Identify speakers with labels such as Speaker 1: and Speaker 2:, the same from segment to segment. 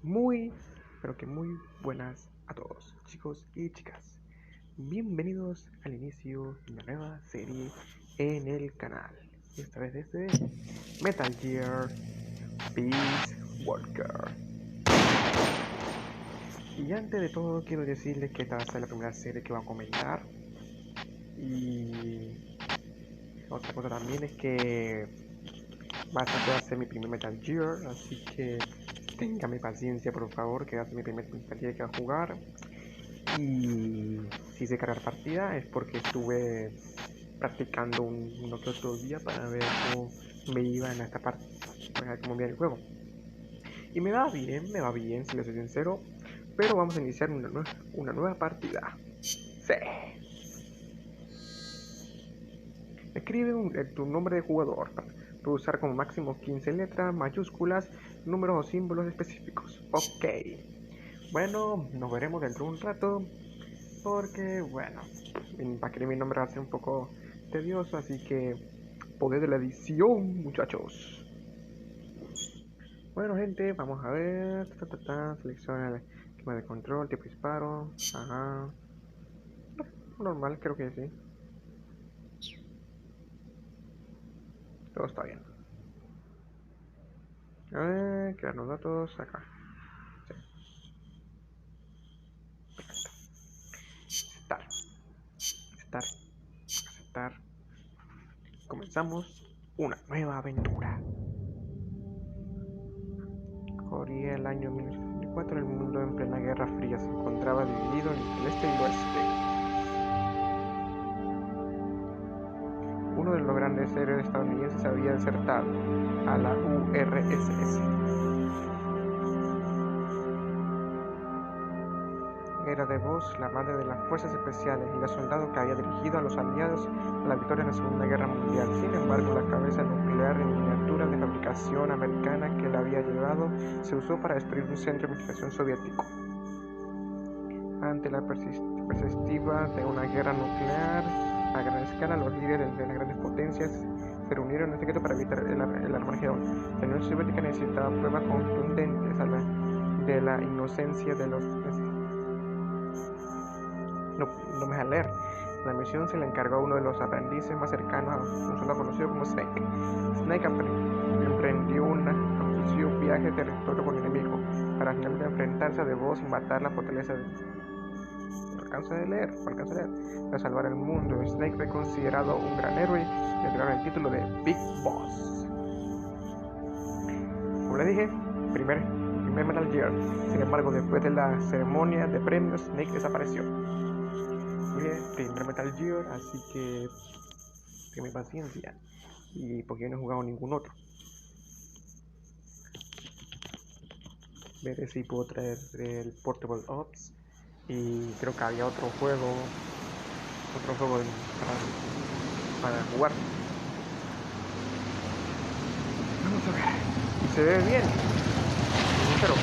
Speaker 1: Muy, pero que muy buenas a todos, chicos y chicas. Bienvenidos al inicio de una nueva serie en el canal. Esta vez desde Metal Gear Peace Walker. Y antes de todo quiero decirles que esta va a ser la primera serie que voy a comentar. Y otra cosa también es que va a ser mi primer Metal Gear, así que téngame paciencia por favor, que va a ser mi primer Metal Gear que va a jugar. Y si hice cargar partida es porque estuve practicando uno que otro día para ver cómo me iba en esta parte, para ver cómo iba el juego. Y me va bien, si les soy sincero. Pero vamos a iniciar una nueva partida. Sí. Escribe tu nombre de jugador. Puede usar como máximo 15 letras, mayúsculas, números o símbolos específicos. Ok. Bueno, nos veremos dentro de un rato. Porque, bueno, para escribir mi nombre va a ser un poco tedioso. Así que, poder de la edición, muchachos. Bueno, gente, vamos a ver. Selecciona el esquema de control, tipo disparo. Ajá. Normal, creo que sí. Todo está bien. A ver, crear los datos acá. Sí. Aceptar. Aceptar. Aceptar. Comenzamos una nueva aventura. Corría el año 1964, el mundo en plena Guerra Fría se encontraba dividido entre el este y el oeste. Uno de los grandes héroes estadounidenses había desertado a la URSS. Era de voz la madre de las fuerzas especiales y la soldado que había dirigido a los aliados a la victoria en la Segunda Guerra Mundial. Sin embargo, la cabeza nuclear en miniatura de fabricación americana que la había llevado se usó para destruir un centro de investigación soviético. Ante la perspectiva de una guerra nuclear a gran escala, los líderes de las grandes potencias se reunieron en secreto para evitar el Armagedón. La Unión Soviética necesitaba pruebas contundentes de la inocencia de los... No me deja leer. La misión se le encargó a uno de los aprendices más cercanos a un soldado conocido como Snake. Snake emprendió un ambicioso viaje de territorio con el enemigo para finalmente enfrentarse a The Boss y matar la fortaleza de... No alcanza a leer. Para salvar el mundo, Snake fue considerado un gran héroe y le dieron el título de Big Boss. Como le dije, primer Metal Gear. Sin embargo, después de la ceremonia de premios, Snake desapareció. Primer Metal Gear, así que tenme paciencia. Y porque yo no he jugado ningún otro. Veré si puedo traer el Portable Ops. Y creo que había otro juego para jugar. Vamos a ver. Y se ve bien. Pero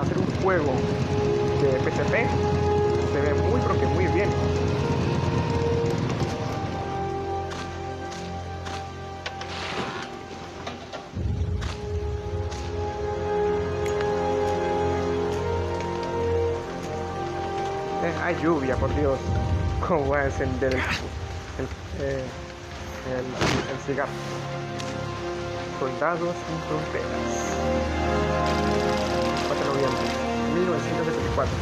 Speaker 1: hacer un juego de PSP se ve muy, pero que muy bien. Hay lluvia, por Dios. ¿Cómo voy a encender el cigarro? Soldados sin fronteras. 4 de noviembre 1964.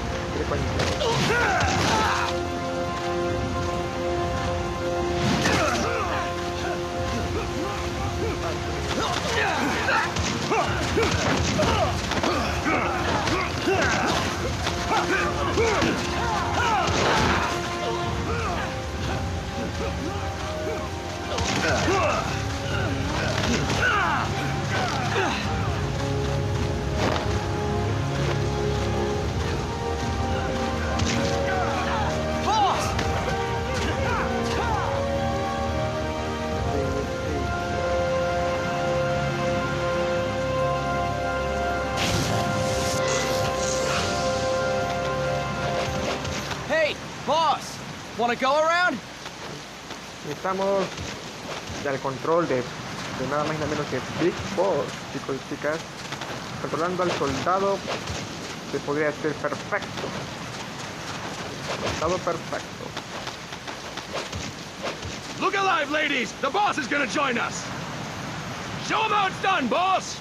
Speaker 2: Hey, boss! Wanna go around?
Speaker 1: Estamos ya al control de nada más y nada menos que Big Boss, chicos y chicas. Controlando al soldado, se podría decir perfecto. Soldado perfecto.
Speaker 2: Look alive, ladies! The boss is gonna join us! Show him how it's done, boss!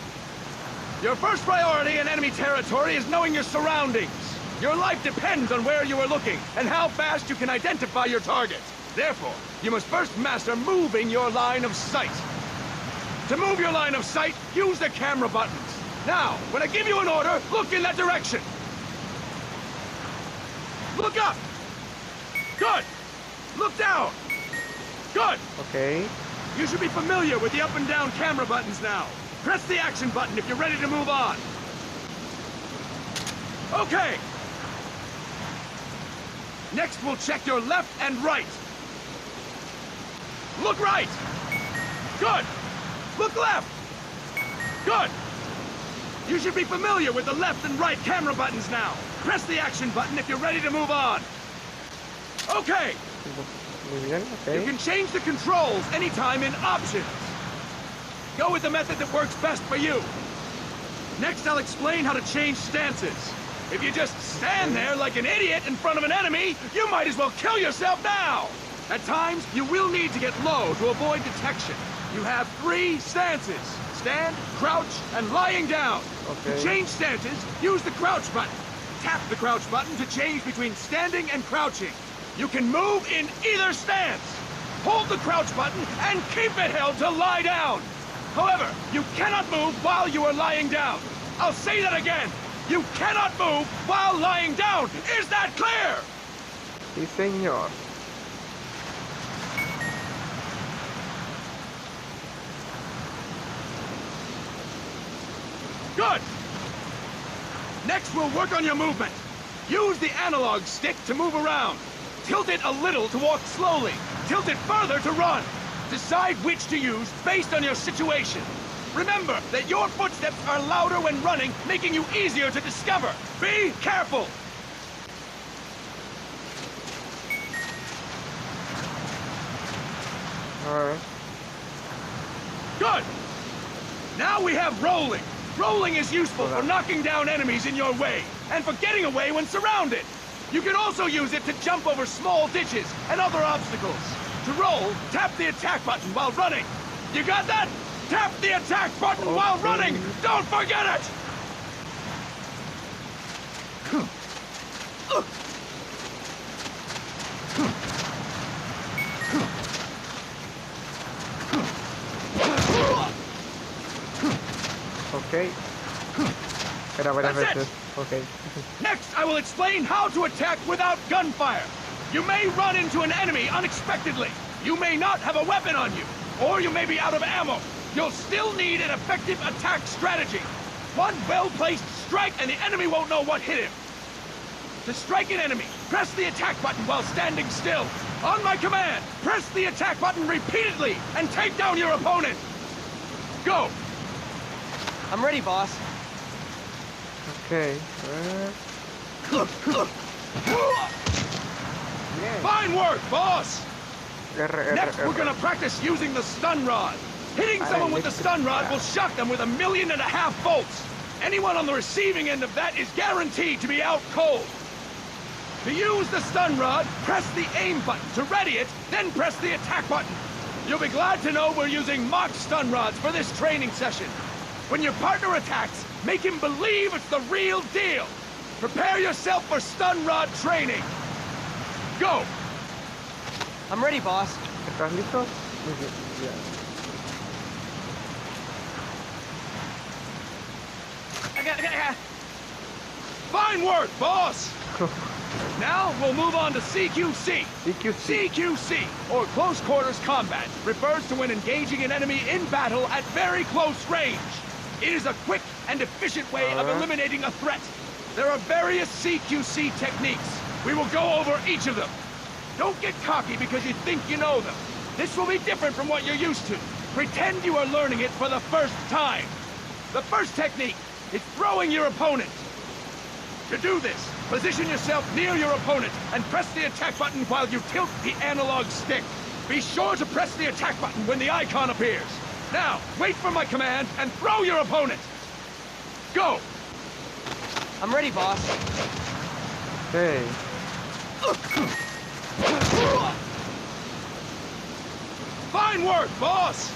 Speaker 2: Your first priority in enemy territory is knowing your surroundings. Your life depends on where you are looking and how fast you can identify your target. Therefore, you must first master moving your line of sight. To move your line of sight, use the camera buttons. Now, when I give you an order, look in that direction. Look up! Good! Look down! Good!
Speaker 1: Okay.
Speaker 2: You should be familiar with the up and down camera buttons now. Press the action button if you're ready to move on. Okay. Next, we'll check your left and right. Look right. Good. Look left. Good. You should be familiar with the left and right camera buttons now. Press the action button if you're ready to move on. Okay.
Speaker 1: Muy bien, okay.
Speaker 2: You can change the controls anytime in options. Go with the method that works best for you. Next, I'll explain how to change stances. If you just stand there like an idiot in front of an enemy, you might as well kill yourself now. At times, you will need to get low to avoid detection. You have 3 stances: stand, crouch, and lying down.
Speaker 1: Okay.
Speaker 2: To change stances, use the crouch button. Tap the crouch button to change between standing and crouching. You can move in either stance. Hold the crouch button and keep it held to lie down. However, you cannot move while you are lying down. I'll say that again. You cannot move while lying down. Is that clear?
Speaker 1: Sí, señor.
Speaker 2: Good. Next, we'll work on your movement. Use the analog stick to move around. Tilt it a little to walk slowly. Tilt it further to run. Decide which to use based on your situation. Remember that your footsteps are louder when running, making you easier to discover. Be careful!
Speaker 1: Alright.
Speaker 2: Good! Now we have rolling. Rolling is useful for knocking down enemies in your way, and for getting away when surrounded. You can also use it to jump over small ditches and other obstacles. To roll, tap the attack button while running. You got that? Tap the attack button while running! Don't forget it!
Speaker 1: Okay. Era varias
Speaker 2: That's it.
Speaker 1: veces. Okay.
Speaker 2: Next, I will explain how to attack without gunfire. You may run into an enemy unexpectedly. You may not have a weapon on you, or you may be out of ammo. You'll still need an effective attack strategy. One well-placed strike and the enemy won't know what hit him. To strike an enemy, press the attack button while standing still. On my command, press the attack button repeatedly and take down your opponent. Go!
Speaker 3: I'm ready, boss.
Speaker 1: Okay.
Speaker 2: Fine work, boss!
Speaker 1: R,
Speaker 2: Next, we're gonna practice using the stun rod. Hitting someone with the stun rod will shock them with 1.5 million volts. Anyone on the receiving end of that is guaranteed to be out cold. To use the stun rod, press the aim button to ready it, then press the attack button. You'll be glad to know we're using mock stun rods for this training session. When your partner attacks, make him believe it's the real deal. Prepare yourself for stun rod training. Go!
Speaker 3: I'm ready, boss.
Speaker 1: ¿Estás listo? Muy bien.
Speaker 2: Fine work, boss! Now, we'll move on to CQC.
Speaker 1: CQC.
Speaker 2: CQC, or Close Quarters Combat, refers to when engaging an enemy in battle at very close range. It is a quick and efficient way of eliminating a threat. There are various CQC techniques. We will go over each of them. Don't get cocky because you think you know them. This will be different from what you're used to. Pretend you are learning it for the first time. The first technique is throwing your opponent. To do this, position yourself near your opponent and press the attack button while you tilt the analog stick. Be sure to press the attack button when the icon appears. Now, wait for my command and throw your opponent. Go!
Speaker 3: I'm ready, boss.
Speaker 1: Ok.
Speaker 2: Fine work, boss!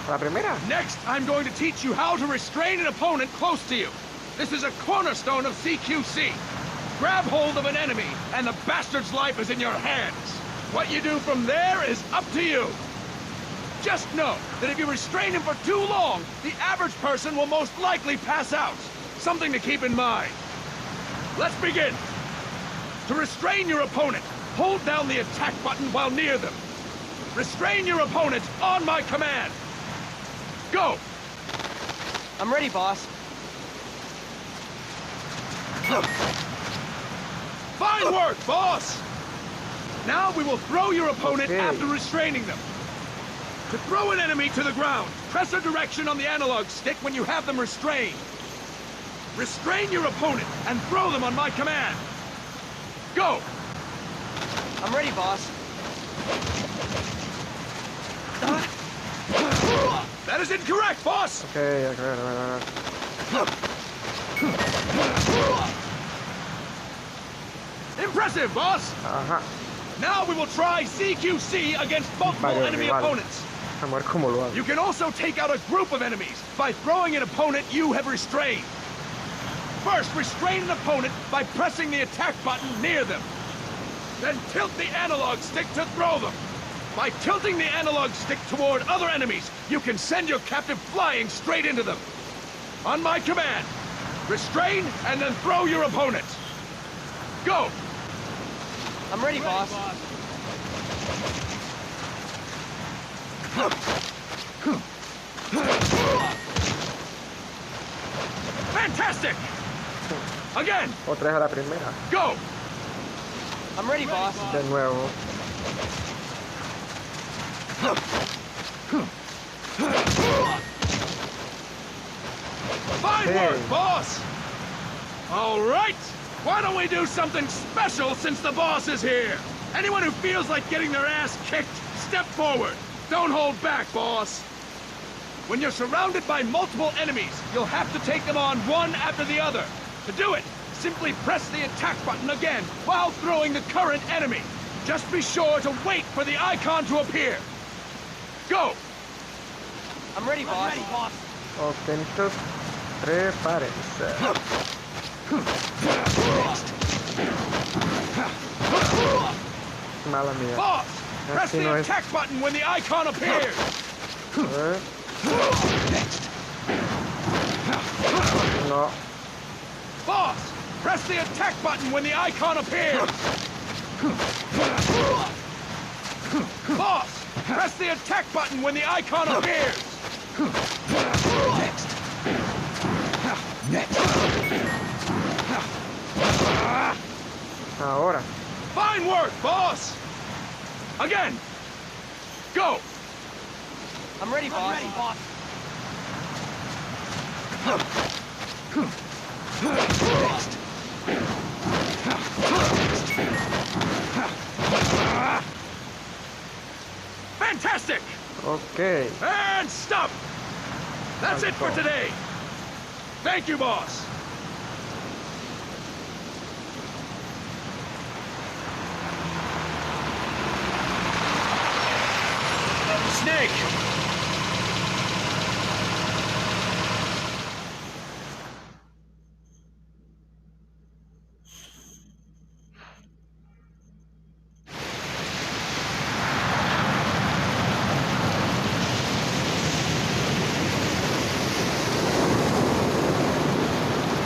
Speaker 1: La primera.
Speaker 2: Next, I'm going to teach you how to restrain an opponent close to you. This is a cornerstone of CQC. Grab hold of an enemy, and the bastard's life is in your hands. What you do from there is up to you. Just know that if you restrain him for too long, the average person will most likely pass out. Something to keep in mind. Let's begin. To restrain your opponent, hold down the attack button while near them. Restrain your opponent on my command. Go!
Speaker 3: I'm ready, boss.
Speaker 2: Fine work, boss! Now we will throw your opponent
Speaker 1: Okay.
Speaker 2: after restraining them. To throw an enemy to the ground, press a direction on the analog stick when you have them restrained. Restrain your opponent and throw them on my command. Go!
Speaker 3: I'm ready, boss.
Speaker 2: That is incorrect, boss!
Speaker 1: Ok, a ver.
Speaker 2: Impressive, boss!
Speaker 1: Ajá.
Speaker 2: Now we will try CQC against multiple
Speaker 1: Varios
Speaker 2: enemy
Speaker 1: rivales.
Speaker 2: opponents.
Speaker 1: Vamos a ver cómo lo hago.
Speaker 2: You can also take out a group of enemies by throwing an opponent you have restrained. First, restrain an opponent by pressing the attack button near them. Then tilt the analog stick to throw them. By tilting the analog stick toward other enemies, you can send your captive flying straight into them. On my command, restrain and then throw your opponent. Go!
Speaker 3: I'm ready, boss.
Speaker 2: Fantastic! Again,
Speaker 1: Otra vez a la primera.
Speaker 2: go!
Speaker 3: I'm ready, boss.
Speaker 1: De nuevo.
Speaker 2: Fine
Speaker 1: Hey.
Speaker 2: work, boss! All right! Why don't we do something special since the boss is here? Anyone who feels like getting their ass kicked, step forward. Don't hold back, boss. When you're surrounded by multiple enemies, you'll have to take them on one after the other. To do it, simply press the attack button again while throwing the current enemy. Just be sure to wait for the icon to appear. Go!
Speaker 3: I'm ready, boss.
Speaker 1: Ok, entonces, prepárense. Mala mía.
Speaker 2: Boss! Press
Speaker 1: Así
Speaker 2: the
Speaker 1: no es.
Speaker 2: attack button when the icon appears!
Speaker 1: A ver. No.
Speaker 2: Boss! Press the attack button when the icon appears! Boss! Press the attack button when the icon appears!
Speaker 1: Ahora.
Speaker 2: Fine work, boss! Again! Go!
Speaker 3: I'm ready, boss.
Speaker 2: Fantastic!
Speaker 1: Ok.
Speaker 2: And stop! That's it for today! Thank you, boss! Snake!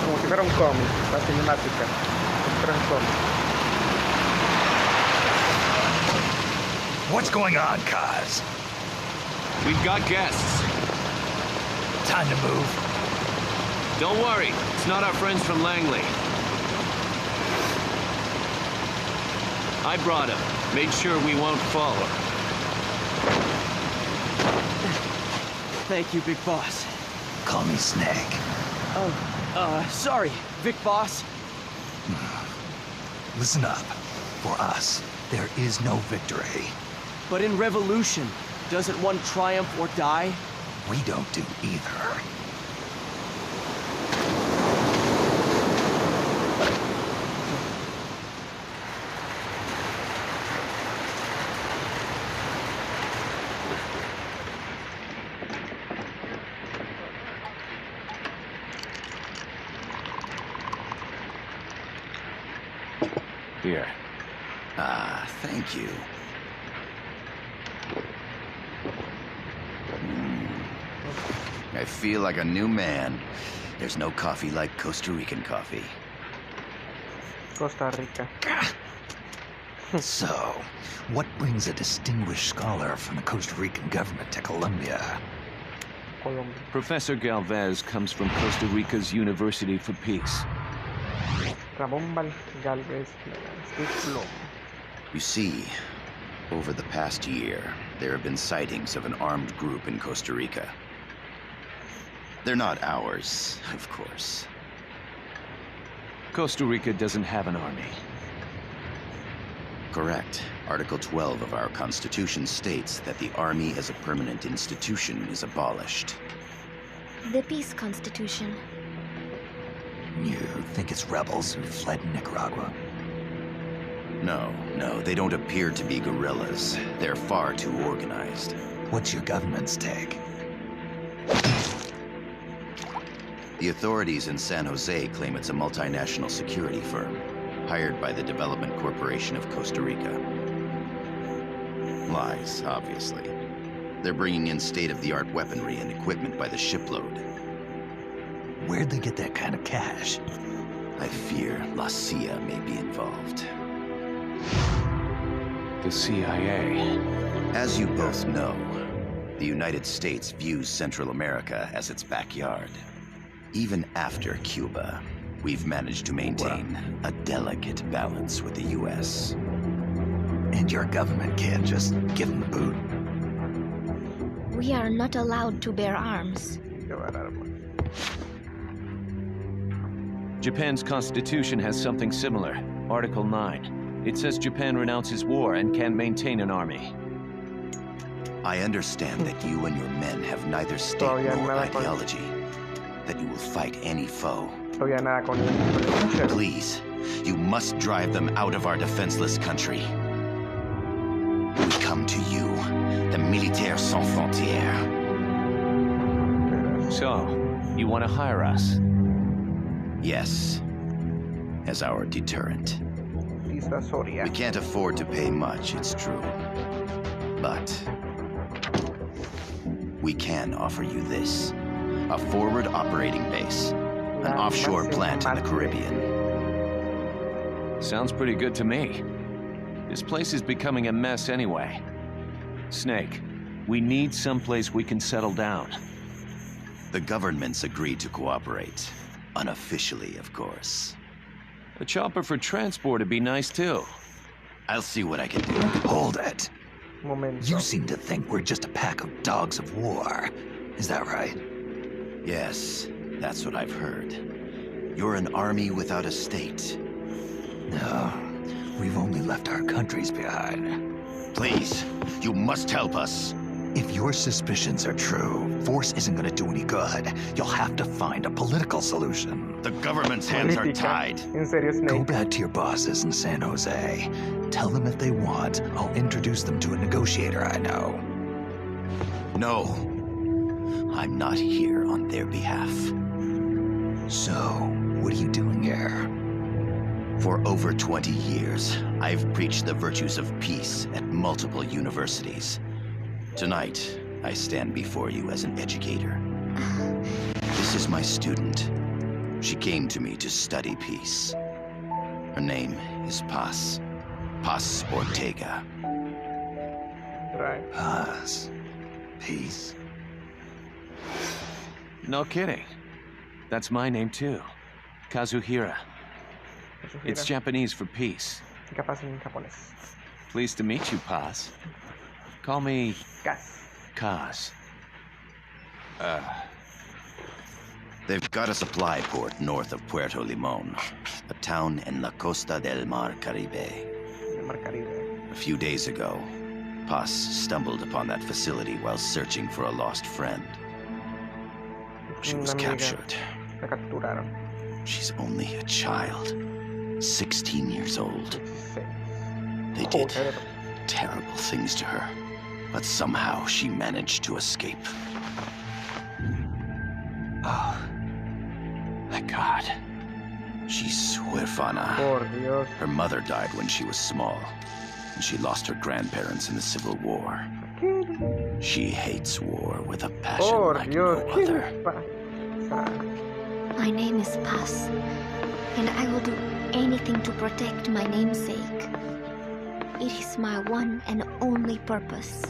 Speaker 1: Como si fuera un cómic, la cinemática. Pero un cómic.
Speaker 4: What's going on, Kaz?
Speaker 5: We've got guests.
Speaker 4: Time to move.
Speaker 5: Don't worry, it's not our friends from Langley. I brought him. Made sure we won't fall.
Speaker 3: Thank you, big boss.
Speaker 4: Call me Snake.
Speaker 3: Sorry, Vic boss.
Speaker 4: Listen up. For us, there is no victory.
Speaker 3: But in revolution, doesn't one triumph or die?
Speaker 4: We don't do either.
Speaker 5: Here.
Speaker 6: Ah, thank you. I feel like a new man. There's no coffee like Costa Rican coffee.
Speaker 1: Costa Rica.
Speaker 4: So, what brings a distinguished scholar from the Costa Rican government to Colombia?
Speaker 1: Colombia.
Speaker 5: Professor Galvez comes from Costa Rica's University for Peace.
Speaker 1: Ramón Galvez, discípulo.
Speaker 6: You see, over the past year, there have been sightings of an armed group in Costa Rica. They're not ours, of course.
Speaker 5: Costa Rica doesn't have an army.
Speaker 6: Correct. Article 12 of our Constitution states that the Army as a permanent institution is abolished.
Speaker 7: The Peace Constitution.
Speaker 4: You think it's rebels who fled Nicaragua?
Speaker 6: No, they don't appear to be guerrillas. They're far too organized.
Speaker 4: What's your government's take?
Speaker 6: The authorities in San Jose claim it's a multinational security firm, hired by the Development Corporation of Costa Rica. Lies, obviously. They're bringing in state-of-the-art weaponry and equipment by the shipload.
Speaker 4: Where'd they get that kind of cash?
Speaker 6: I fear La CIA may be involved.
Speaker 5: The CIA.
Speaker 6: As you both know, the United States views Central America as its backyard. Even after Cuba, we've managed to maintain a delicate balance with the U.S.
Speaker 4: And your government can't just give them the boot?
Speaker 7: We are not allowed to bear arms.
Speaker 5: Japan's constitution has something similar. Article 9. It says Japan renounces war and can maintain an army.
Speaker 6: I understand that you and your men have neither state nor ideology. That you will fight any foe. Please, you must drive them out of our defenseless country. We come to you, the Militaires Sans Frontières.
Speaker 5: So, you want to hire us?
Speaker 6: Yes, as our deterrent. We can't afford to pay much, it's true. But we can offer you this. A forward operating base. An offshore plant in the Caribbean.
Speaker 5: Sounds pretty good to me. This place is becoming a mess anyway. Snake, we need someplace we can settle down.
Speaker 6: The government's agreed to cooperate. Unofficially, of course.
Speaker 5: A chopper for transport would be nice too.
Speaker 6: I'll see what I can do.
Speaker 4: Hold it.
Speaker 1: Momento.
Speaker 4: You seem to think we're just a pack of dogs of war. Is that right?
Speaker 6: Yes, that's what I've heard. You're an army without a state.
Speaker 4: No, we've only left our countries behind.
Speaker 6: Please, you must help us.
Speaker 4: If your suspicions are true, force isn't going to do any good. You'll have to find a political solution.
Speaker 6: The government's hands are tied.
Speaker 1: En serio, Snake.
Speaker 4: Go back to your bosses in San Jose. Tell them if they want, I'll introduce them to a negotiator I know.
Speaker 6: No, I'm not here on their behalf.
Speaker 4: So, what are you doing here?
Speaker 6: For over 20 years, I've preached the virtues of peace at multiple universities. Tonight, I stand before you as an educator. This is my student. She came to me to study peace. Her name is Paz. Paz Ortega.
Speaker 1: Right.
Speaker 4: Paz. Peace.
Speaker 5: No kidding. That's my name too. Kazuhira. It's Japanese for peace.
Speaker 1: Capaz en japonés.
Speaker 5: Pleased to meet you, Paz. Call me
Speaker 1: Gas.
Speaker 5: Kaz.
Speaker 6: They've got a supply port north of Puerto Limon, a town in la Costa del Mar Caribe.
Speaker 1: El Mar Caribe.
Speaker 6: A few days ago, Paz stumbled upon that facility while searching for a lost friend. She was
Speaker 1: Una amiga.
Speaker 6: captured.
Speaker 1: La capturaron.
Speaker 6: She's only a child, 16 years old.
Speaker 1: 16.
Speaker 6: They did
Speaker 1: Joder.
Speaker 6: terrible things to her, but somehow she managed to escape.
Speaker 5: Oh, my God.
Speaker 6: She's huérfana.
Speaker 1: Por Dios.
Speaker 6: Her mother died when she was small, and she lost her grandparents in the Civil War.
Speaker 1: ¿Qué?
Speaker 6: She hates war with a passion
Speaker 1: Por
Speaker 6: like
Speaker 1: Dios,
Speaker 6: no
Speaker 1: ¿qué
Speaker 6: other.
Speaker 1: les pasa?
Speaker 7: My name is Paz, and I will do anything to protect my namesake. It is my one and only purpose.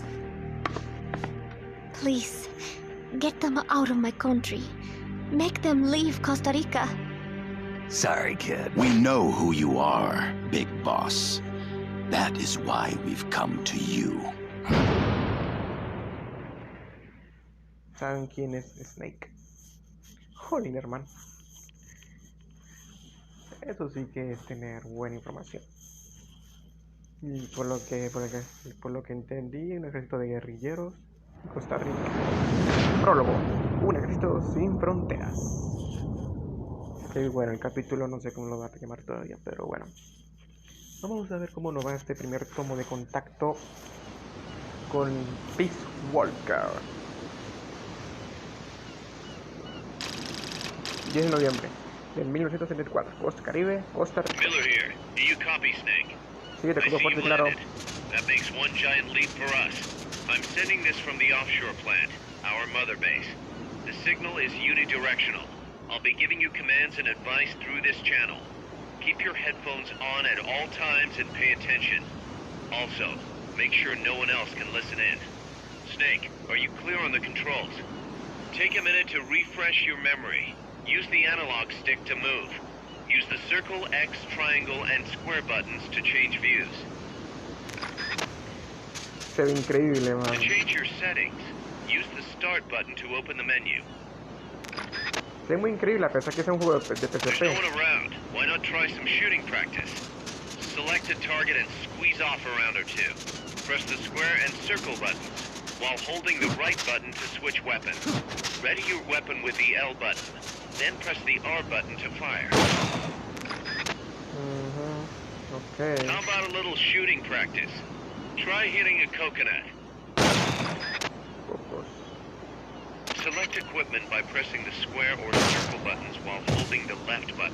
Speaker 7: Please, get them out of my country. Make them leave Costa Rica.
Speaker 4: Sorry, kid.
Speaker 6: We know who you are, Big Boss. That is why we've come to you.
Speaker 1: ¿Saben quién es Snake? Jolín, hermano. Eso sí que es tener buena información. Y por lo que entendí, un ejército de guerrilleros en Costa Rica. Prólogo. Un ejército sin fronteras. Que bueno, el capítulo no sé cómo lo va a llamar todavía, pero bueno. Vamos a ver cómo nos va este primer tomo de contacto con Peace Walker. 10 de noviembre de 1974, Costa Caribe, Costa Rica.
Speaker 8: Miller here. Do you copy, Snake?
Speaker 1: Sí, te
Speaker 8: I
Speaker 1: escucho
Speaker 8: see
Speaker 1: fuerte,
Speaker 8: you
Speaker 1: claro.
Speaker 8: landed. That makes one giant leap for us. I'm sending this from the offshore plant, our mother base. The signal is unidirectional. I'll be giving you commands and advice through this channel. Keep your headphones on at all times and pay attention. Also, make sure no one else can listen in. Snake, are you clear on the controls? Take a minute to refresh your memory. Use the analog stick to move. Use the circle, X, triangle, and square buttons to change views.
Speaker 1: Se ve increíble, man.
Speaker 8: To change your settings, use the start button to open the menu.
Speaker 1: Se ve muy increíble, a pesar que es un juego de
Speaker 8: There's no
Speaker 1: PSP.
Speaker 8: one around. Why not try some shooting practice? Select a target and squeeze off a round or two. Press the square and circle buttons, while holding the right button to switch weapons. Ready your weapon with the L button, then press the R button to fire.
Speaker 1: Ok.
Speaker 8: How about a little shooting practice? Try hitting a coconut.
Speaker 1: Pocos.
Speaker 8: Select equipment by pressing the square or circle buttons while holding the left button.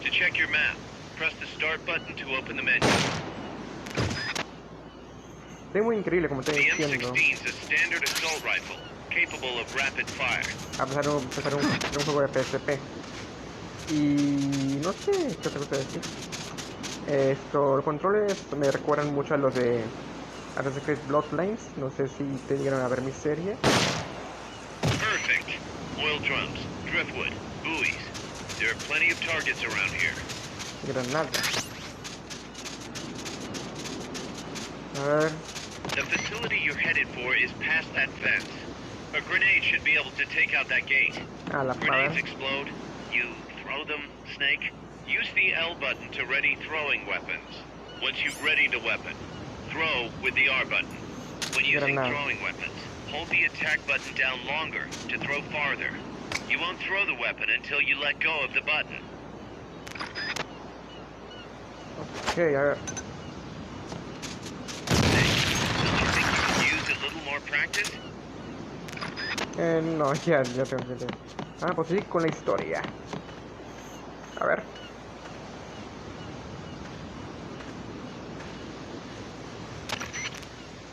Speaker 8: To check your map, press the start button to open the menu.
Speaker 1: Se ve muy increíble, como estoy
Speaker 8: The
Speaker 1: diciendo.
Speaker 8: M16 is a standard assault rifle, capable of rapid fire.
Speaker 1: A pesar de un juego de PSP. Y no sé qué otra cosa decir. Los controles me recuerdan mucho a los de Assassin's Creed Bloodlines. No sé si te llegaron a ver mi serie.
Speaker 8: Perfect. Oil drums, driftwood, buoys. There are plenty of targets around here.
Speaker 1: Granada. A ver.
Speaker 8: The facility you're headed for is past that fence. A grenade should be able to take out that gate.
Speaker 1: A la
Speaker 8: Grenades
Speaker 1: espada.
Speaker 8: explode. You throw them, Snake. Use the L button to ready throwing weapons. Once you've readied a weapon, throw with the R button. When using
Speaker 1: Granada.
Speaker 8: throwing weapons, hold the attack button down longer to throw farther. You won't throw the weapon until you let go of the button.
Speaker 1: Ok, a ver.
Speaker 8: Snake, don't you think you could use a little more practice?
Speaker 1: No, ya tengo. Ah, pues sí, con la historia. A ver.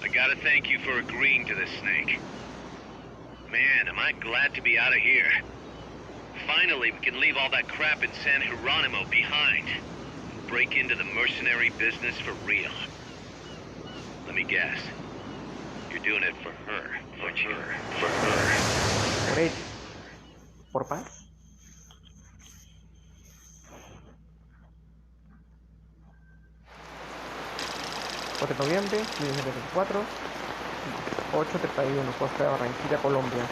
Speaker 8: I gotta thank you for agreeing to this, Snake. Man, am I glad to be out of here. Finally, we can leave all that crap in San Geronimo behind. Break into the mercenary business for real. Let me guess. You're doing it for her, aren't you? For her.
Speaker 1: Por ella. Por paz. ...4 de noviembre, 1974, 8:31, Costa de Barranquilla, Colombia.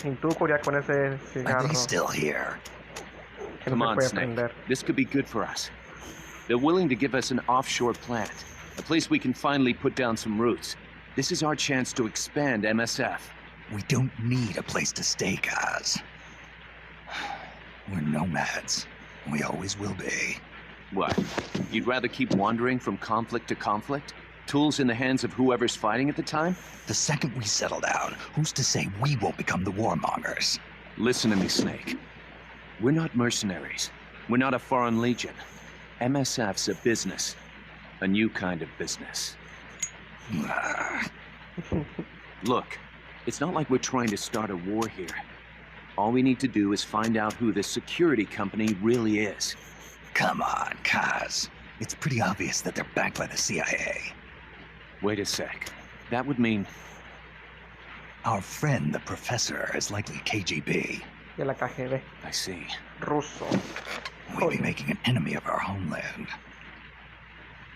Speaker 1: Y tú, Corea, con ese
Speaker 4: Are
Speaker 1: cigarro
Speaker 4: they still here?
Speaker 1: que
Speaker 5: Come
Speaker 1: no se
Speaker 5: on,
Speaker 1: puede
Speaker 5: Snake.
Speaker 1: prender.
Speaker 5: This could be good for us. They're willing to give us an offshore plant, a place we can finally put down some roots. This is our chance to expand MSF.
Speaker 4: We don't need a place to stay, guys. We're nomads. We always will be.
Speaker 5: What? You'd rather keep wandering from conflict to conflict? Tools in the hands of whoever's fighting at the time?
Speaker 4: The second we settle down, who's to say we won't become the warmongers?
Speaker 5: Listen to me, Snake. We're not mercenaries. We're not a foreign legion. MSF's a business. A new kind of business. Look, it's not like we're trying to start a war here. All we need to do is find out who this security company really is.
Speaker 4: Come on, Kaz. It's pretty obvious that they're backed by the CIA.
Speaker 5: Wait a sec. That would mean...
Speaker 4: Our friend, the professor, is likely KGB.
Speaker 1: De la KGB.
Speaker 5: I see.
Speaker 1: Ruso.
Speaker 4: We'd be making an enemy of our homeland.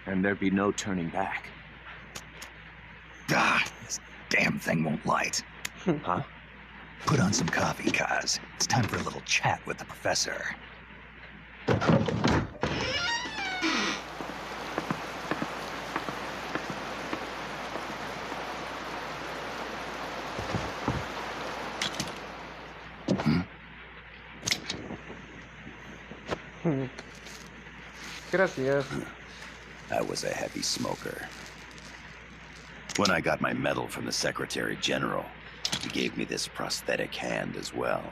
Speaker 5: And there'd be no turning back.
Speaker 4: Ah, this damn thing won't light.
Speaker 5: Huh?
Speaker 4: Put on some coffee, Kaz. It's time for a little chat with the professor.
Speaker 1: Gracias.
Speaker 6: I was a heavy smoker. When I got my medal from the Secretary General, he gave me this prosthetic hand as well.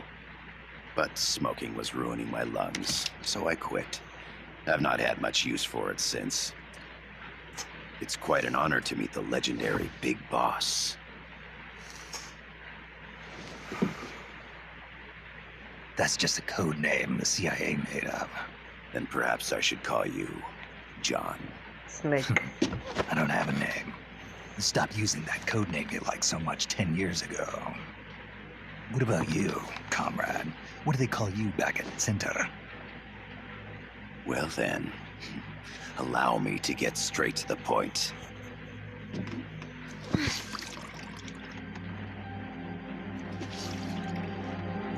Speaker 6: But smoking was ruining my lungs, so I quit. I've not had much use for it since. It's quite an honor to meet the legendary Big Boss.
Speaker 4: That's just a code name the CIA made up.
Speaker 6: Then perhaps I should call you John.
Speaker 1: Snake.
Speaker 4: I don't have a name. Stop using that code name you liked so much 10 years ago. What about you, comrade? What do they call you back at Center?
Speaker 6: Well then, allow me to get straight to the point.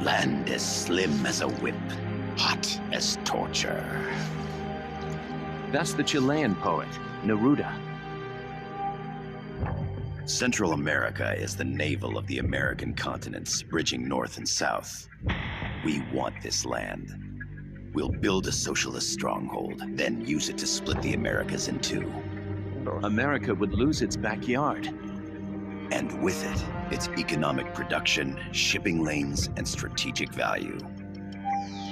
Speaker 6: Land as slim as a whip, hot as torture.
Speaker 5: That's the Chilean poet, Neruda.
Speaker 6: Central America is the navel of the American continents, bridging north and south. We want this land. We'll build a socialist stronghold, then use it to split the Americas in two.
Speaker 5: America would lose its backyard.
Speaker 6: And with it, its economic production, shipping lanes, and strategic value.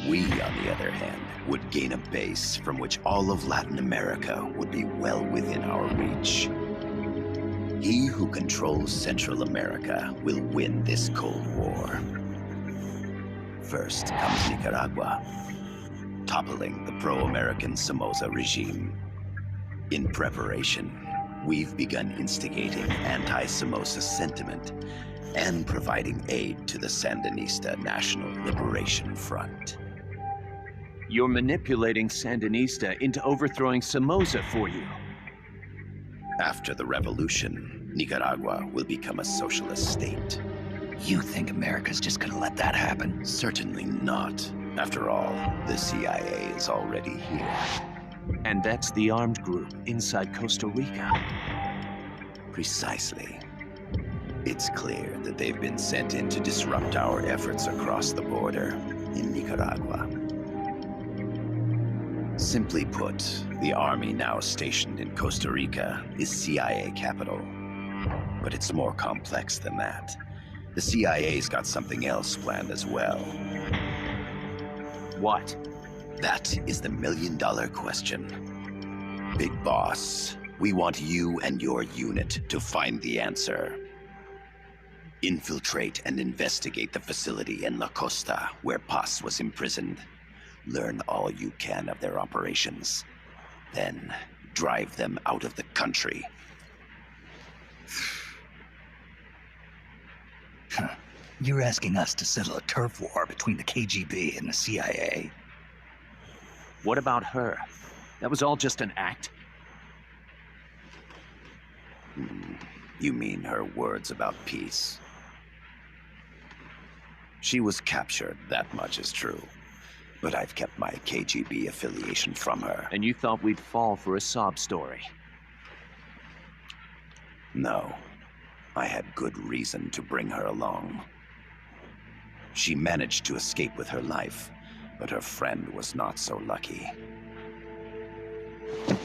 Speaker 6: We, on the other hand, would gain a base from which all of Latin America would be well within our reach. He who controls Central America will win this Cold War. First comes Nicaragua, toppling the pro-American Somoza regime. In preparation, we've begun instigating anti-Somoza sentiment and providing aid to the Sandinista National Liberation Front.
Speaker 5: You're manipulating Sandinista into overthrowing Somoza for you.
Speaker 6: After the revolution, Nicaragua will become a socialist state.
Speaker 4: You think America's just gonna let that happen?
Speaker 6: Certainly not. After all, the CIA is already here.
Speaker 5: And that's the armed group inside Costa Rica.
Speaker 6: Precisely. It's clear that they've been sent in to disrupt our efforts across the border in Nicaragua. Simply put, the army now stationed in Costa Rica is CIA capital. But it's more complex than that. The CIA's got something else planned as well.
Speaker 5: What?
Speaker 6: That is the million-dollar question. Big Boss, we want you and your unit to find the answer. Infiltrate and investigate the facility in La Costa where Paz was imprisoned. Learn all you can of their operations. Then drive them out of the country.
Speaker 4: You're asking us to settle a turf war between the KGB and the CIA?
Speaker 5: What about her? That was all just an act?
Speaker 6: You mean her words about peace? She was captured, that much is true. But I've kept my KGB affiliation from her.
Speaker 5: And you thought we'd fall for a sob story?
Speaker 6: No. I had good reason to bring her along. She managed to escape with her life, but her friend was not so lucky.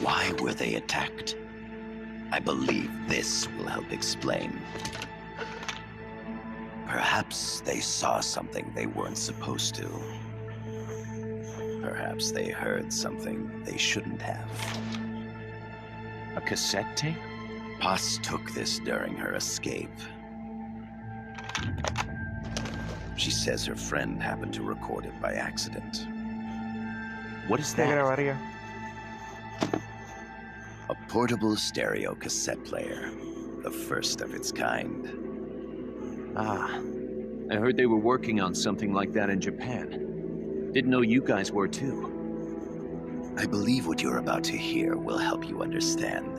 Speaker 6: Why were they attacked? I believe this will help explain. Perhaps they saw something they weren't supposed to. Perhaps they heard something they shouldn't have.
Speaker 5: A cassette tape?
Speaker 6: Paz took this during her escape. She says her friend happened to record it by accident.
Speaker 5: What is
Speaker 1: ¿Qué
Speaker 5: that?
Speaker 1: grabaría?
Speaker 6: A portable stereo cassette player. The first of its kind.
Speaker 5: Ah, I heard they were working on something like that in Japan. Didn't know you guys were too.
Speaker 6: I believe what you're about to hear will help you understand.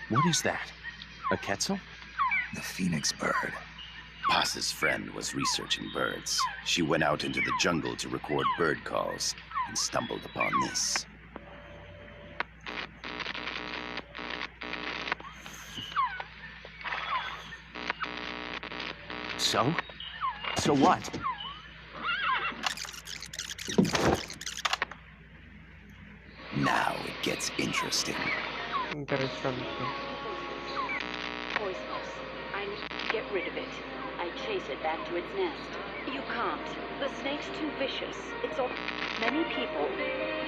Speaker 5: What is that? A quetzal?
Speaker 4: The phoenix bird.
Speaker 6: Paz's friend was researching birds. She went out into the jungle to record bird calls and stumbled upon this.
Speaker 5: So? So what?
Speaker 6: Now it gets interesting.
Speaker 1: Interesante.
Speaker 9: Poisonous. I need to get rid of it. I chase it back to its nest. You can't. The snake's too vicious. It's on many people.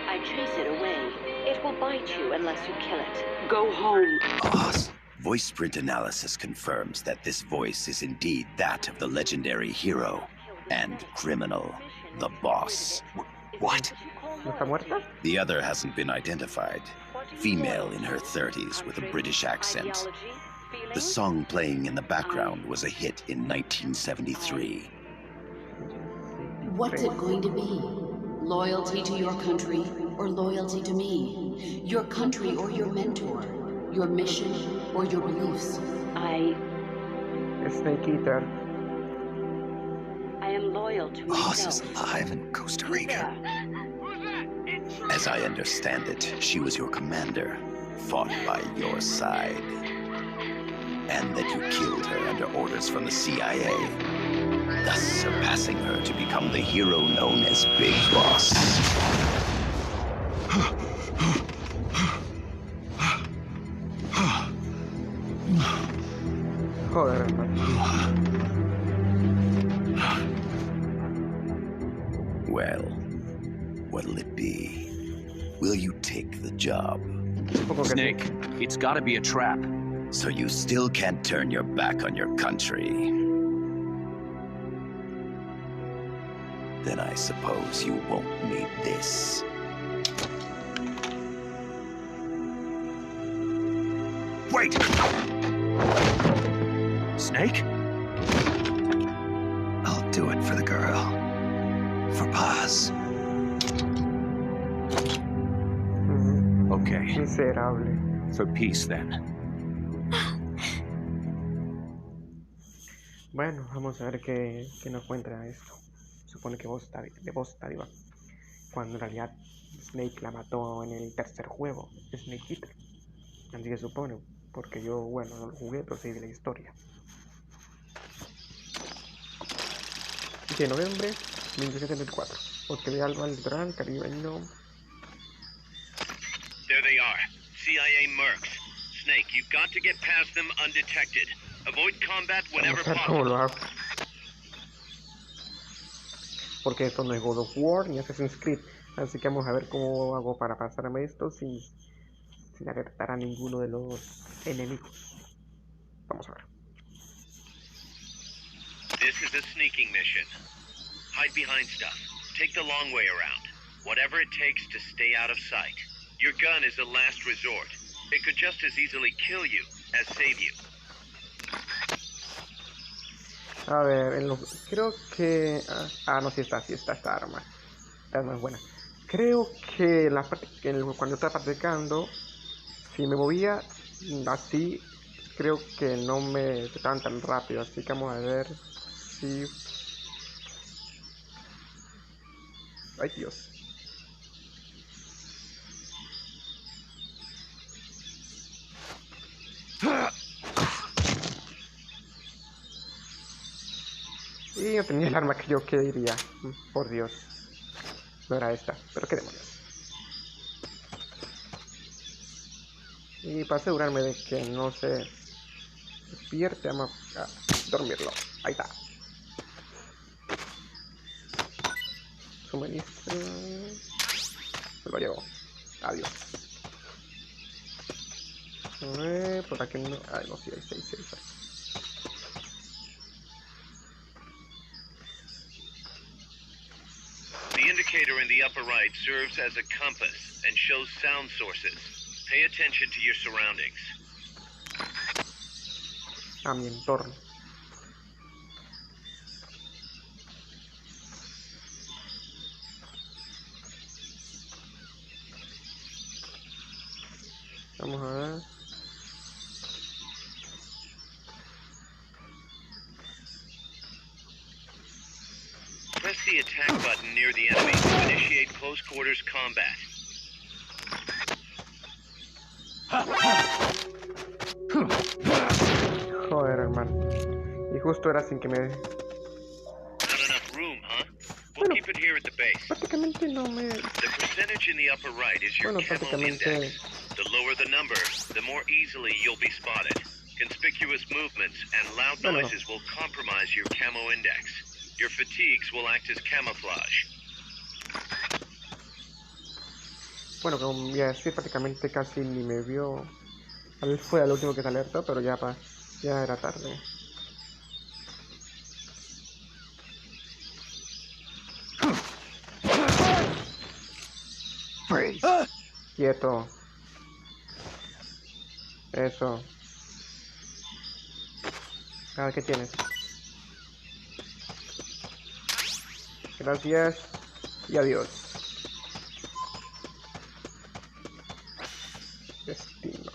Speaker 9: I chase it away. It will bite you unless you kill it. Go home.
Speaker 6: Oz. Voice print analysis confirms that this voice is indeed that of the legendary hero and criminal, the boss.
Speaker 5: What?
Speaker 1: ¿No está muerta?
Speaker 6: The other hasn't been identified. Female in her 30s with a British accent. The song playing in the background was a hit in 1973.
Speaker 10: What's it going to be? Loyalty to your country or loyalty to me? Your country or your mentor? Your mission or your beliefs?
Speaker 9: I
Speaker 1: Snake Eater.
Speaker 9: am loyal to
Speaker 4: Oz is
Speaker 9: myself.
Speaker 4: alive in Costa Rica.
Speaker 6: As I understand it, she was your commander, fought by your side. And that you killed her under orders from the CIA, thus surpassing her to become the hero known as Big Boss.
Speaker 1: Joder, hermano.
Speaker 6: Well, what'll it be? Will you take the job?
Speaker 1: Supongo que sí.
Speaker 5: Snake, it's gotta be a trap.
Speaker 6: So you still can't turn your back on your country? Then I suppose you won't need this.
Speaker 5: Wait! Snake?
Speaker 4: I'll do it for the girl. For Paz.
Speaker 5: Okay,
Speaker 1: Miserable.
Speaker 5: for peace then.
Speaker 1: Bueno, vamos a ver qué nos cuenta esto. Supone que de voz está viva. Cuando en realidad Snake la mató en el tercer juego, Snake Eater. Así que supone, porque yo, bueno, no lo jugué, pero sí de la historia. 10 de noviembre 1974. Porque ve algo al litoral caribeño.
Speaker 8: There they are. CIA mercs. Snake, you've got to get past them undetected. Avoid combat whenever
Speaker 1: Vamos a ver cómo
Speaker 8: possible.
Speaker 1: lo hago. Porque esto no es God of War ni Assassin's Creed. Así que vamos a ver cómo hago para pasarme esto sin alertar a ninguno de los enemigos. Vamos a ver.
Speaker 8: This is a sneaking mission. Hide behind stuff. Take the long way around. Whatever it takes to stay out of sight. Your gun is a last resort. It could just as easily kill you as save you.
Speaker 1: A ver, creo que... no, sí está esta arma. Esta arma es buena. Creo que cuando estaba practicando, si me movía así, creo que no me estaban tan rápido. Así que vamos a ver si... Ay, Dios. Y no tenía el arma que yo quería. Por Dios. No era esta, pero qué demonios. Y para asegurarme de que no se despierte, vamos a dormirlo. Ahí está. Suministro. Se lo llevo. Adiós. Por aquí no. Ay, no, sí, hay 6.
Speaker 8: The indicator in the upper right serves as a compass and shows sound sources. Pay attention to your surroundings.
Speaker 1: A mi entorno. Vamos a ver.
Speaker 8: Press the attack button near the enemy to initiate close quarters combat.
Speaker 1: Joder, hermano. Y justo era sin que me...
Speaker 8: Not enough room, huh? We'll keep it here at the base.
Speaker 1: Prácticamente no me...
Speaker 8: The percentage in the upper right is your camo index. The lower the number, the more easily you'll be spotted. Conspicuous movements and loud noises will compromise your camo index. Your fatigues will act as camouflage.
Speaker 1: Bueno, como voy a decir, prácticamente casi ni me vio. Tal vez fue el último que se alertó, pero ya era tarde. Quieto. Eso. A ver, ¿qué tienes? Gracias y adiós. Destino.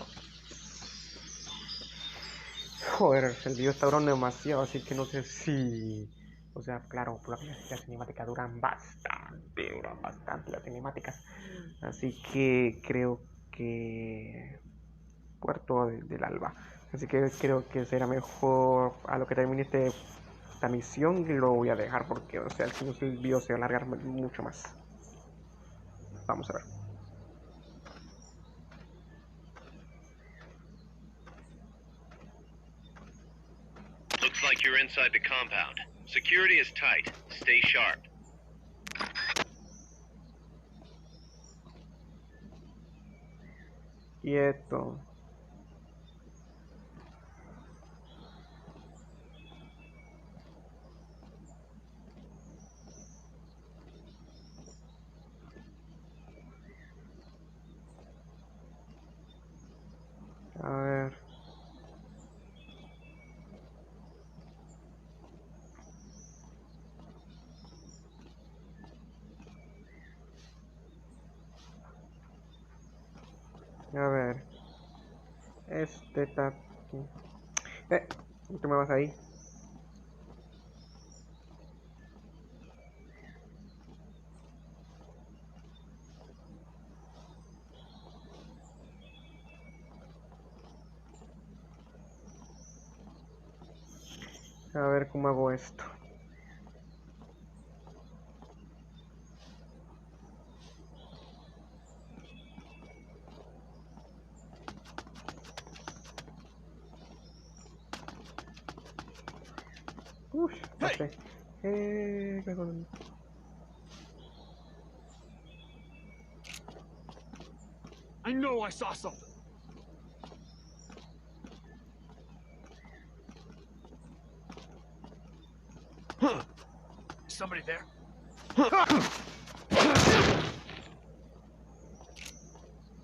Speaker 1: Joder, el video está durando demasiado, así que no sé si... O sea, claro, por las cinemáticas duran bastante las cinemáticas. Así que creo que... Puerto del Alba. Así que creo que será mejor a lo que termine esta misión y lo voy a dejar porque, o sea, si no el video se va a alargar mucho más. Vamos a ver.
Speaker 8: Looks like you're inside the compound. Security is tight. Stay sharp.
Speaker 1: Quieto. A ver. A ver. Este está aquí. ¿Tú me vas ahí? A ver cómo hago esto. Uy, no sé.
Speaker 2: I know I saw something. Somebody there?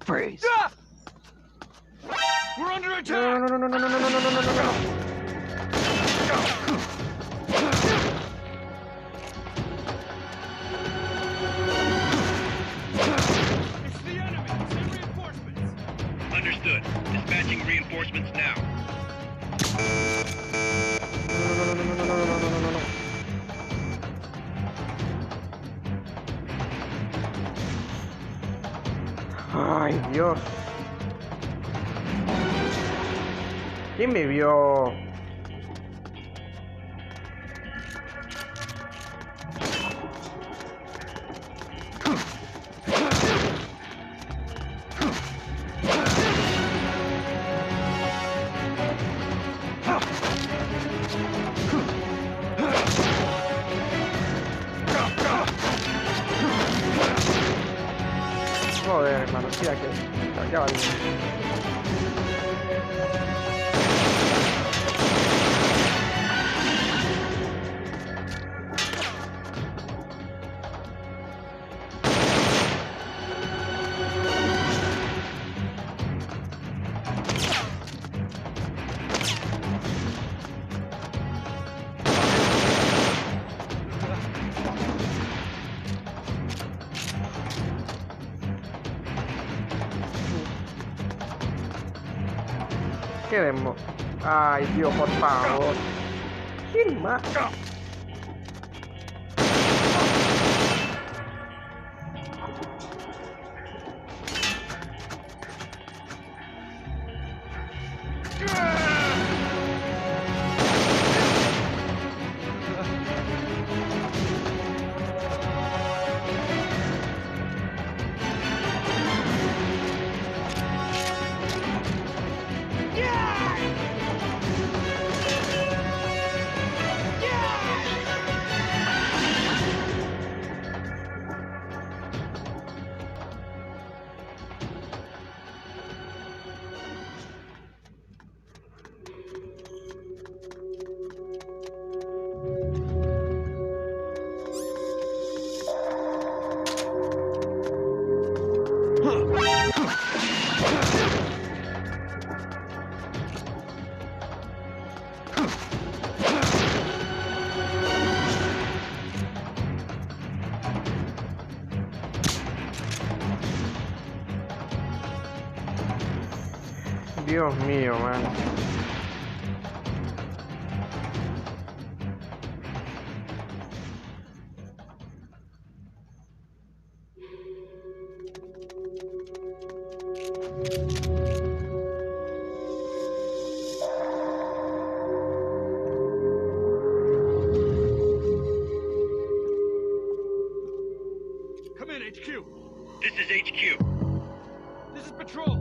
Speaker 4: Freeze.
Speaker 2: Ah! We're under attack!
Speaker 1: No.
Speaker 2: It's the enemy! Send reinforcements!
Speaker 8: Understood. Dispatching reinforcements now.
Speaker 1: No. Ay, Dios. ¿Quién me vio? hermano. Sí, aquí. Ya va bien. ¿Qué demo? Ay, Dios, por favor. ¿Quién más? Dios mío, man.
Speaker 2: Come in, HQ.
Speaker 8: This is HQ.
Speaker 2: This is Patrol.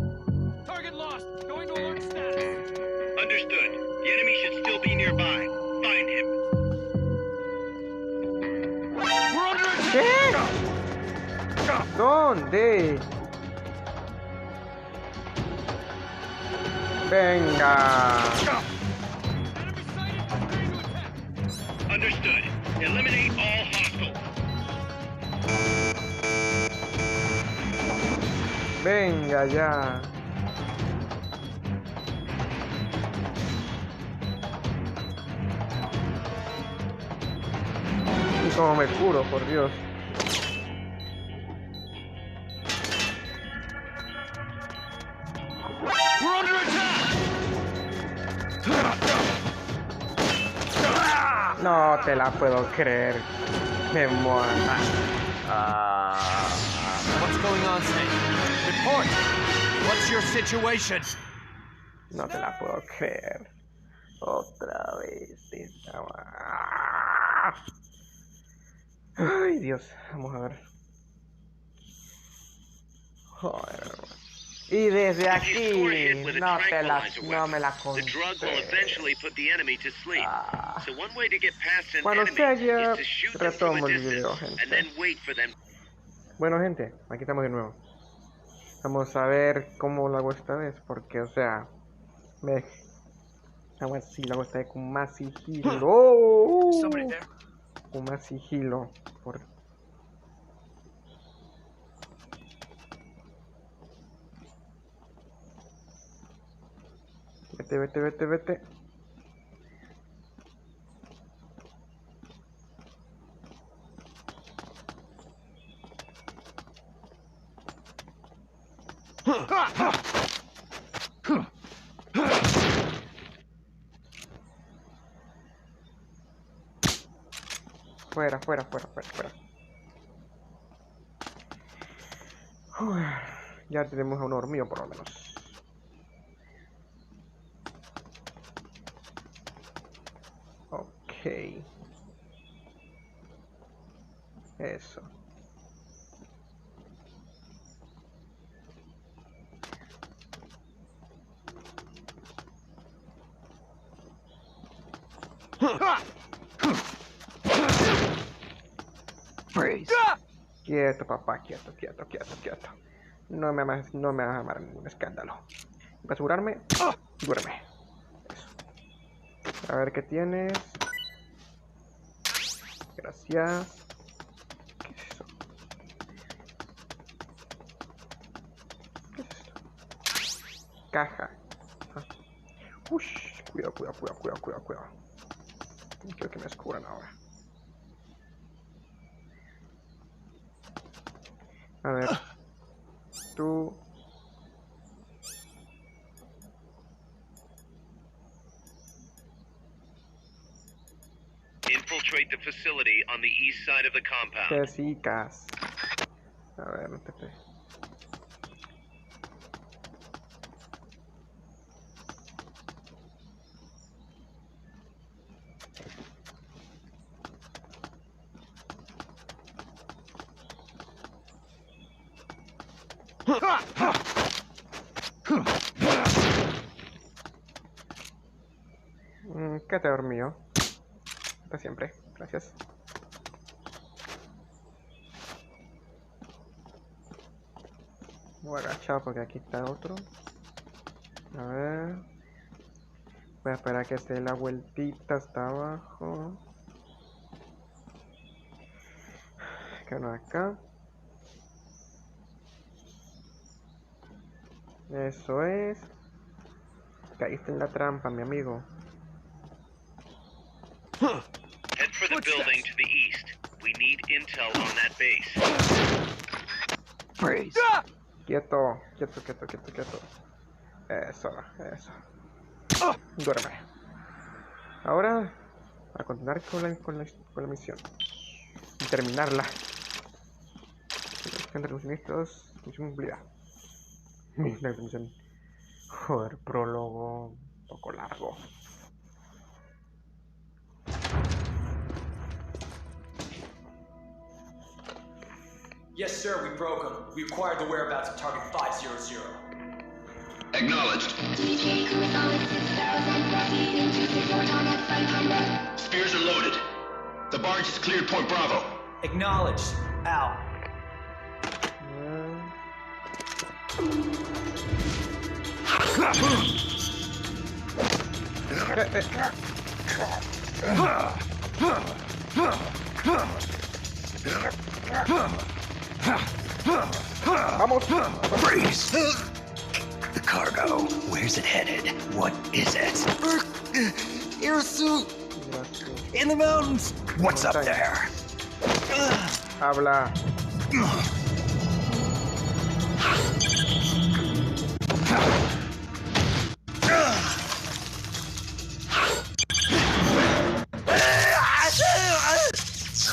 Speaker 2: Target lost. Going to alert status.
Speaker 8: Understood. The enemy should still be nearby. Find him.
Speaker 2: We're under attack.
Speaker 1: ¿Qué? ¿Dónde? Venga.
Speaker 2: Enemy sighted. Preparing to attack.
Speaker 8: Understood. Eliminate all hostiles.
Speaker 1: Venga ya. Y como me curo, por Dios.
Speaker 2: We're under attack.
Speaker 1: No te la puedo creer. Me muero.
Speaker 3: What's going on, Snake? Report! What's your situation?
Speaker 1: No te la puedo creer. Otra vez. Ay, Dios. Vamos a ver. Joder. Y desde aquí no me la
Speaker 8: The drug will eventually put the enemy to sleep. So one way to get past an
Speaker 1: Cuando
Speaker 8: enemy
Speaker 1: esté allá,
Speaker 8: is to shoot them from
Speaker 1: retomo
Speaker 8: a
Speaker 1: el video,
Speaker 8: distance and then
Speaker 1: gente.
Speaker 8: wait for them.
Speaker 1: Bueno, gente, aquí estamos de nuevo. Vamos a ver cómo lo hago esta vez, porque, o sea, algo así, lo hago esta vez con más sigilo. ¡Oh! Con más sigilo. Vete. Fuera. Ya tenemos a uno dormido por lo menos. Ok. Eso.
Speaker 3: Freeze.
Speaker 1: Quieto, papá, quieto. No me vas a armar ningún escándalo. Para asegurarme, duerme. Eso. A ver qué tienes. Gracias. ¿Qué es eso? ¿Qué es esto? Caja. Ush, cuidado. No quiero que me descubran ahora. A ver. Tú.
Speaker 8: Infiltrate the facility on the east side of the compound.
Speaker 1: Chicas. A ver, no te pe. Quédate dormido. Hasta siempre. Gracias. Voy a agachar porque aquí está otro. A ver. Voy a esperar que se dé la vueltita hasta abajo. Que uno acá. Eso es. Caíste en la trampa, mi amigo.
Speaker 8: Head for the building to the east. We need intel on that base.
Speaker 4: Freeze.
Speaker 1: Quieto. Eso. Duerme. Ahora, a continuar con la misión. Y terminarla. Entre los ministros, misión cumplida. Misión. Joder, prólogo. Un poco largo.
Speaker 11: Yes, sir, we broke them. We acquired the whereabouts of target 500.
Speaker 12: Acknowledged. Spears are loaded. The barge has cleared Point Bravo.
Speaker 11: Acknowledged. Out.
Speaker 1: Vamos.
Speaker 4: Freeze! The cargo. Where's it headed? What is it?
Speaker 11: Air suit! In the mountains!
Speaker 4: What's up there?
Speaker 1: Habla.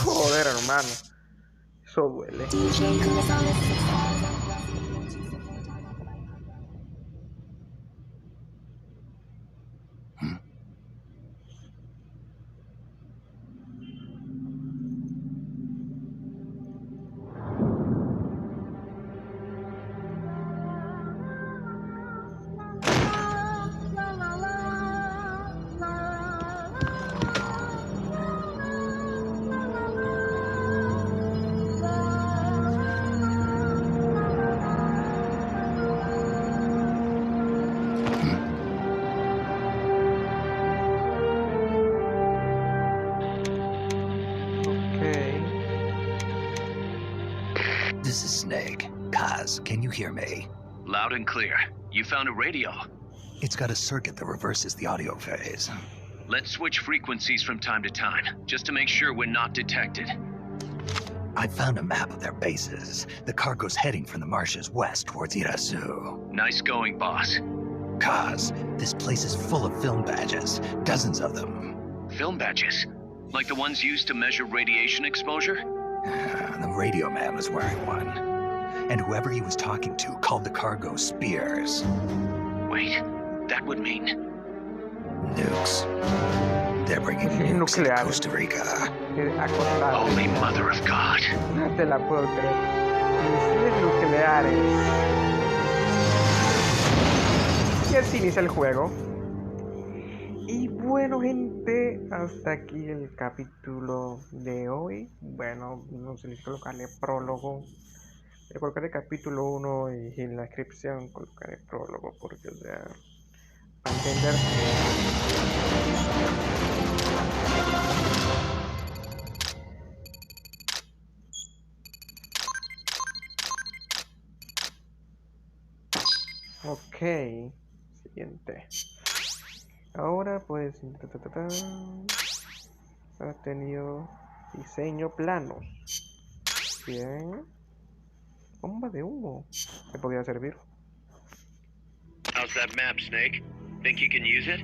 Speaker 1: Joder, hermano. Eso duele.
Speaker 4: This is Snake. Kaz, can you hear me?
Speaker 5: Loud and clear. You found a radio.
Speaker 4: It's got a circuit that reverses the audio phase.
Speaker 5: Let's switch frequencies from time to time, just to make sure we're not detected.
Speaker 4: I found a map of their bases. The cargo's heading from the marshes west towards Irasu.
Speaker 5: Nice going, boss.
Speaker 4: Kaz, this place is full of film badges. Dozens of them.
Speaker 5: Film badges? Like the ones used to measure radiation exposure?
Speaker 4: The radio man was wearing one. And whoever he was talking to called the cargo spears.
Speaker 5: Wait, that would mean...
Speaker 4: Nukes. They're bringing nukes to Costa Rica.
Speaker 5: Holy Mother of God.
Speaker 1: No te la puedo creer. Misiles nucleares. Y así inicia el juego. Y bueno, gente, hasta aquí el capítulo de hoy. Bueno, no sé si colocarle prólogo. Le colocaré capítulo 1 y en la descripción colocaré prólogo porque, o sea, para entender. Ok, siguiente. Ahora pues ha tenido diseño planos. Bien. Bomba de humo. ¿Me podría servir?
Speaker 8: How's that map, Snake? Think you can use it?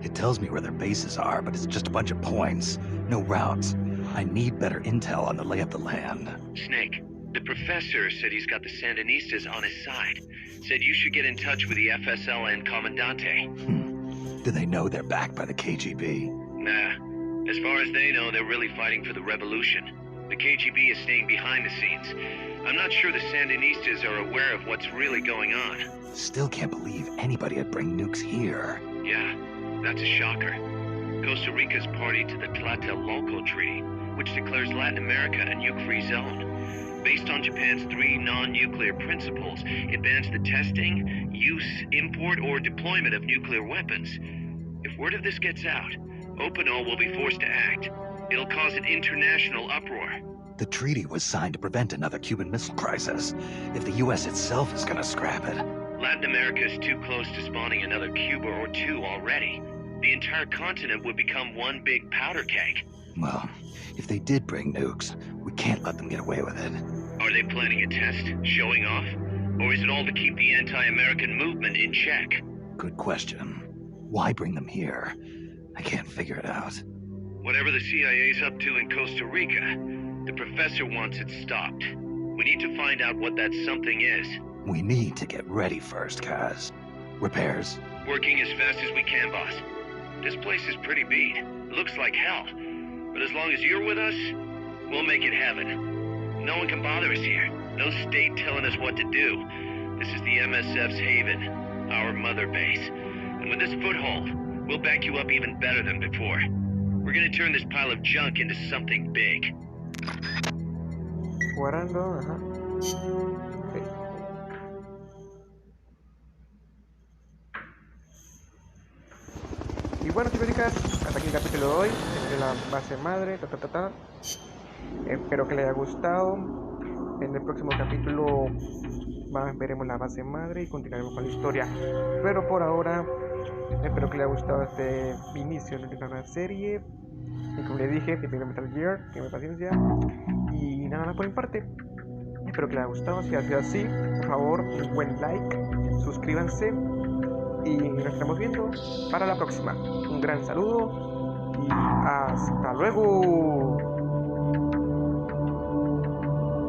Speaker 4: It tells me where their bases are, but it's just a bunch of points. No routes. I need better intel on the lay of the land.
Speaker 8: Snake, the professor said he's got the Sandinistas on his side. Said you should get in touch with the FSL and Comandante.
Speaker 4: Do they know they're backed by the KGB?
Speaker 8: Nah. As far as they know, they're really fighting for the revolution. The KGB is staying behind the scenes. I'm not sure the Sandinistas are aware of what's really going on.
Speaker 4: Still can't believe anybody would bring nukes here.
Speaker 8: Yeah, that's a shocker. Costa Rica's party to the Tlatelolco Treaty, which declares Latin America a nuke-free zone. Based on Japan's 3 non-nuclear principles, it bans the testing, use, import, or deployment of nuclear weapons. If word of this gets out, Opano will be forced to act. It'll cause an international uproar.
Speaker 4: The treaty was signed to prevent another Cuban Missile Crisis. If the U.S. itself is gonna scrap it...
Speaker 8: Latin America is too close to spawning another Cuba or 2 already. The entire continent would become one big powder keg.
Speaker 4: Well, if they did bring nukes, we can't let them get away with it.
Speaker 8: Are they planning a test? Showing off? Or is it all to keep the anti-American movement in check?
Speaker 4: Good question. Why bring them here? I can't figure it out.
Speaker 8: Whatever the CIA's up to in Costa Rica, the professor wants it stopped. We need to find out what that something is.
Speaker 4: We need to get ready first, Kaz. Repairs?
Speaker 8: Working as fast as we can, boss. This place is pretty beat. Looks like hell. But as long as you're with us, we'll make it heaven. No one can bother us here. No state telling us what to do. This is the MSF's haven, our mother base. And with this foothold, we'll back you up even better than before. We're gonna turn this pile of junk into something big.
Speaker 1: Guardando, ajá. Sí. Y bueno, chicos y chicas, hasta aquí el capítulo de hoy, de la base madre, Espero que les haya gustado. En el próximo capítulo veremos la base madre y continuaremos con la historia. Pero por ahora, espero que les haya gustado este inicio de una nueva serie. Y como les dije, que tengo Metal Gear, tengo paciencia. Y nada más por mi parte. Espero que les haya gustado. Si ha sido así, por favor, un buen like, suscríbanse. Y nos estamos viendo para la próxima. Un gran saludo y hasta luego.